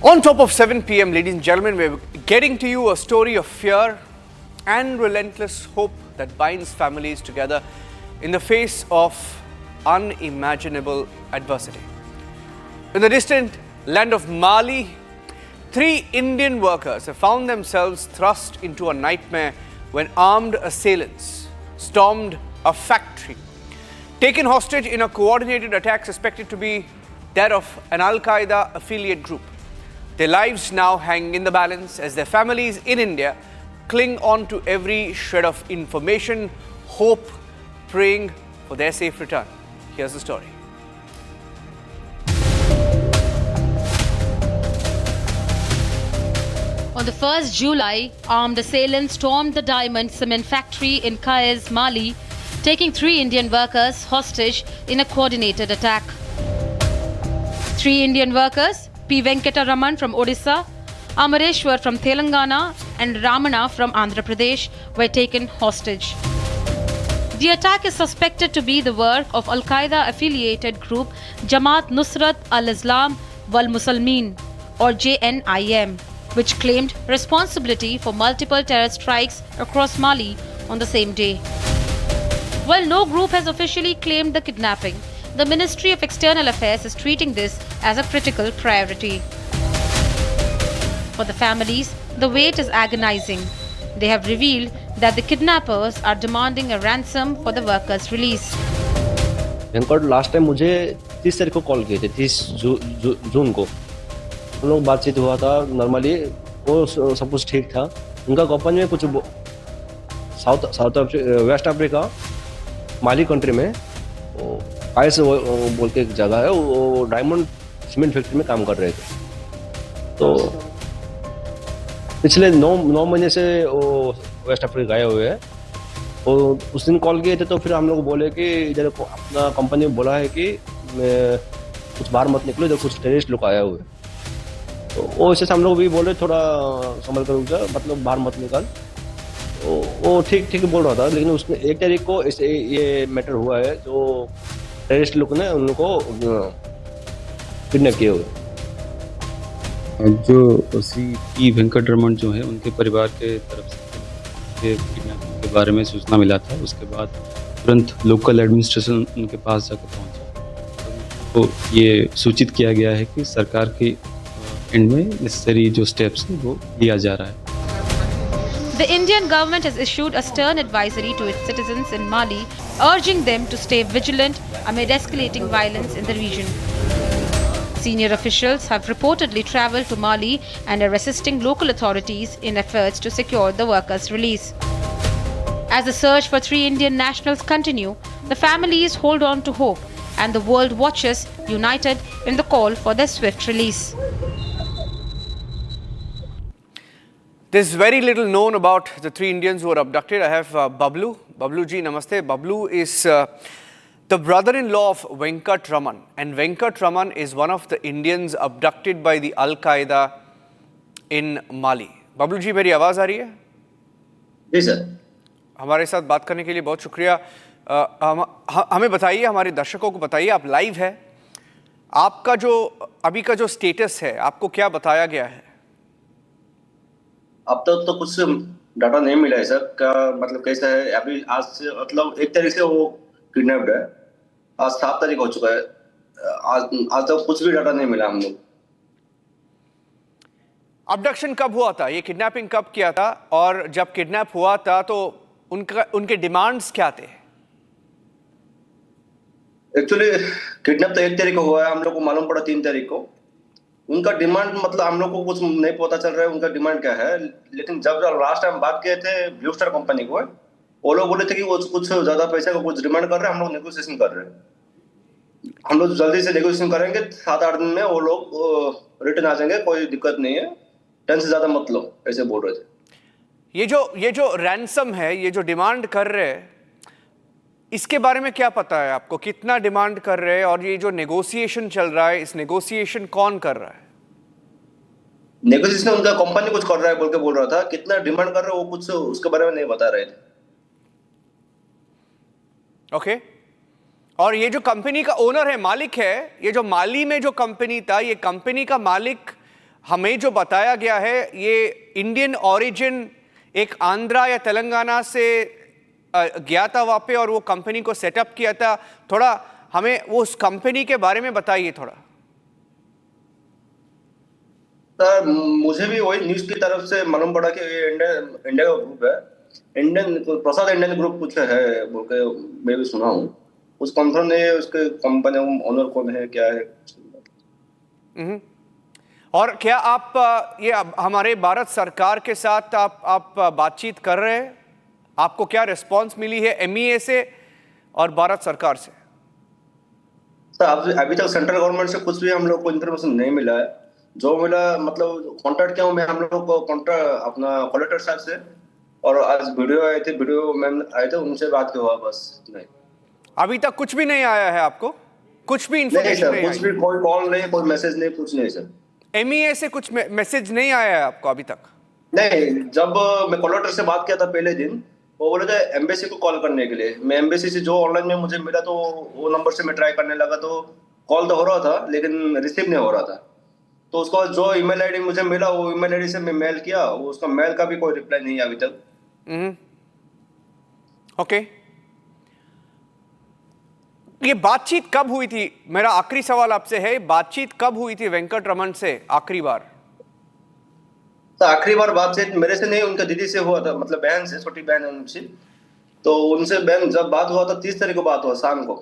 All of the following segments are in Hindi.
On top of 7 p.m., ladies and gentlemen, we're getting to you a story of fear and relentless hope that binds families together in the face of unimaginable adversity. In the distant land of Mali, 3 Indian workers have found themselves thrust into a nightmare when armed assailants stormed a factory, taken hostage in a coordinated attack suspected to be that of an Al-Qaeda affiliate group. Their lives now hang in the balance as their families in India cling on to every shred of information, hope, praying for their safe return. Here's the story. On the 1st July, armed assailants stormed the diamond cement factory in Kayes, Mali, taking 3 Indian workers hostage in a coordinated attack. 3 Indian workers, P. Venkataraman from Odisha, Amareshwar from Telangana and Ramana from Andhra Pradesh were taken hostage. The attack is suspected to be the work of Al-Qaeda affiliated group Jamaat Nusrat al-Islam wal Muslimin or JNIM, which claimed responsibility for multiple terror strikes across Mali on the same day. While no group has officially claimed the kidnapping, the Ministry of External Affairs is treating this as a critical priority. For the families, the wait is agonizing. They have revealed that the kidnappers are demanding a ransom for the workers' release. Venkat last time मुझे 30 तारीख को कॉल किए थे, 30 जून को हम लोग बातचीत हुआ था नॉर्मली, वो सब कुछ ठीक था। उनका कंपनी में कुछ वेस्ट अफ्रीका माली कंट्री में कायस बोल के एक जगह है, वो डायमंड सीमेंट फैक्ट्री में काम कर रहे थे। तो पिछले 9 महीने से वो वेस्ट अफ्रीका गए हुए हैं। और उस दिन कॉल किए थे तो फिर हम लोग बोले कि इधर अपना कंपनी में बोला है कि कुछ बाहर मत निकलो, इधर कुछ टेररिस्ट लोग आए हुए। तो वो ऐसे हम लोग भी बोले थोड़ा संभल कर रुक जा, मतलब बाहर मत निकल। वो ठीक बोल रहा था, लेकिन उसने 1 तारीख को ऐसे ये मैटर हुआ है, जो टेररिस्ट लोग ने उनको किडनैप किए हुए। जो पी वेंकटरमन जो है, उनके परिवार के तरफ से किडनैपिंग के बारे में सूचना मिला था। उसके बाद तुरंत लोकल एडमिनिस्ट्रेशन उनके पास जाकर पहुंचा, तो ये सूचित किया गया है कि सरकार के एंड में नेसेसरी जो स्टेप्स हैं वो लिया जा रहा है। The Indian government has issued a stern advisory to its citizens in Mali, urging them to stay vigilant amid escalating violence in the region. Senior officials have reportedly traveled to Mali and are assisting local authorities in efforts to secure the workers' release. As the search for 3 Indian nationals continue, the families hold on to hope and the world watches united in the call for their swift release. There's very little known about the 3 Indians who were abducted. I have Bablu. Bablu ji, namaste. Bablu is the brother-in-law of Venkat Raman. And Venkat Raman is one of the Indians abducted by the Al-Qaeda in Mali. Bablu ji, मेरी आवाज़ आ रही है? जी सर। हमारे साथ बात करने के लिए बहुत शुक्रिया। हमें बताइए, हमारे दर्शकों को बताइए, आप लाइव है, आपका जो अभी का जो स्टेटस है, आपको क्या बताया गया है? अब तक तो कुछ डाटा नहीं मिला है सर, का मतलब कैसा है अभी। आज से मतलब 1 तारीख से वो किडनैप्ड है, आज 7 तारीख हो चुका है। आज तक कुछ भी डाटा नहीं मिला हम लोग। अबडक्शन कब हुआ था, ये किडनैपिंग कब किया था, और जब किडनैप हुआ था तो उनके डिमांड्स क्या थे? एक्चुअली किडनैप तो 1 तारीख को हुआ है, हम लोग को मालूम पड़ा 3 तारीख को। उनका डिमांड मतलब हम लोग को कुछ नहीं पता चल रहा है उनका डिमांड क्या है। लेकिन जब लास्ट टाइम बात किए थे ब्लू स्टार कंपनी को, वो लोग बोले थे कि वो कुछ ज्यादा पैसे का कुछ डिमांड कर रहे हैं, हम लोग नेगोशिएशन कर रहे हैं। हम लोग जल्दी से नेगोशिएशन करेंगे, 7-8 दिन में वो लोग रिटर्न आ जाएंगे, कोई दिक्कत नहीं है, टेंशन से ज्यादा मत लो, ऐसे बोल रहे थे। ये जो रैंसम है, ये जो डिमांड कर रहे हैं, इसके बारे में क्या पता है आपको? कितना डिमांड कर रहे हैं, और ये जो नेगोशिएशन चल रहा है, इस नेगोशिएशन कौन कर रहा है? नेगोशिएशन उनका कंपनी कुछ कर रहा है बोल रहा था। कितना डिमांड कर रहा है वो कुछ उसके बारे में नहीं बता रहे थे। ओके। और ये जो कंपनी का ओनर है, मालिक है, ये जो माली में जो कंपनी था, ये कंपनी का मालिक हमें जो बताया गया है ये इंडियन ओरिजिन एक आंध्रा या तेलंगाना से गया था वहाँ पे और वो कंपनी को सेटअप किया था। थोड़ा हमें वो उस कंपनी के बारे में बताइए थोड़ा। सर मुझे भी वही न्यूज की तरफ से मालूम पड़ा कि ये इंडिया का ग्रुप है, इंडियन प्रसाद इंडियन ग्रुप कुछ है बोल के मैं भी सुना हूँ। उस कंफर्म नहीं है उसके कंपनी ओनर कौन है क्या है। और क्या आप ये हमारे भारत सरकार के साथ आप बातचीत कर रहे हैं? आपको क्या रिस्पांस मिली है MEA से और भारत सरकार से? सर अभी तक सेंट्रल गवर्नमेंट से कुछ भी हम लोग को इन्फॉर्मेशन नहीं मिला है। जो मिला मतलब कॉन्टेक्ट किया हूँ मैं हम लोग को कॉन्टेक्ट अपना कलेक्टर साहब से, और आज वीडियो मैम आए थे उनसे बात की हुआ, बस नहीं। अभी तक कुछ भी नहीं आया है आपको? कुछ भी नहीं इंफॉर्मेशन सर, नहीं कुछ भी कोई कॉल नहीं, कोई मैसेज नहीं, कुछ नहीं सर। MEA से कुछ मैसेज नहीं आया है आपको अभी तक? नहीं, जब मैं कलेक्टर से बात किया था पहले दिन, वो बोले थे एम्बेसी को कॉल करने के लिए। मैं एम्बेसी से जो ऑनलाइन में मुझे मिला तो वो नंबर से मैं ट्राई करने लगा, तो कॉल तो हो रहा था लेकिन रिसीव नहीं हो रहा था। तो उसको जो ईमेल आईडी मुझे मिला वो ईमेल आईडी से मैं मेल किया, वो उसका मेल का भी कोई रिप्लाई नहीं है अभी तक। ओके, ये बातचीत कब हुई थी? मेरा आखिरी सवाल आपसे है, बातचीत कब हुई थी वेंकट रमन से आखिरी बार? तो आखिरी बार बातचीत मेरे से नहीं, उनके दीदी से हुआ था, मतलब बहन से, छोटी बहन है उनसे। तो उनसे बहन जब बात हुआ था 30 तारीख को बात हुआ शाम को।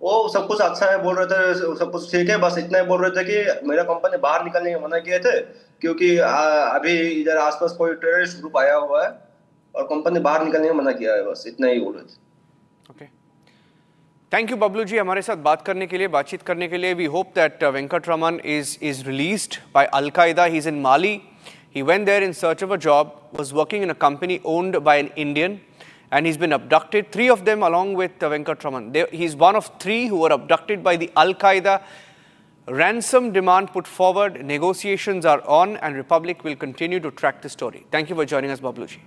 वो सब कुछ अच्छा है बोल रहे थे, सब कुछ ठीक है, बस इतना ही बोल रहे थे कि मेरा कंपनी बाहर निकलने के मना किए थे क्योंकि अभी इधर आसपास कोई टेररिस्ट ग्रुप आया हुआ है और कंपनी बाहर निकलने का मना किया है, बस इतना ही बोल रहे थे। Okay, thank you Bablu ji हमारे साथ बात करने के लिए, बातचीत करने के लिए। We hope that Venkat Raman is released by Al Qaeda. He's in Mali. He went there in search of a job, was working in a company owned by an Indian, and he's been abducted. 3 of them along with Venkat Raman. He's one of 3 who were abducted by the Al Qaeda. Ransom demand put forward. Negotiations are on, and Republic will continue to track the story. Thank you for joining us, Bablu ji.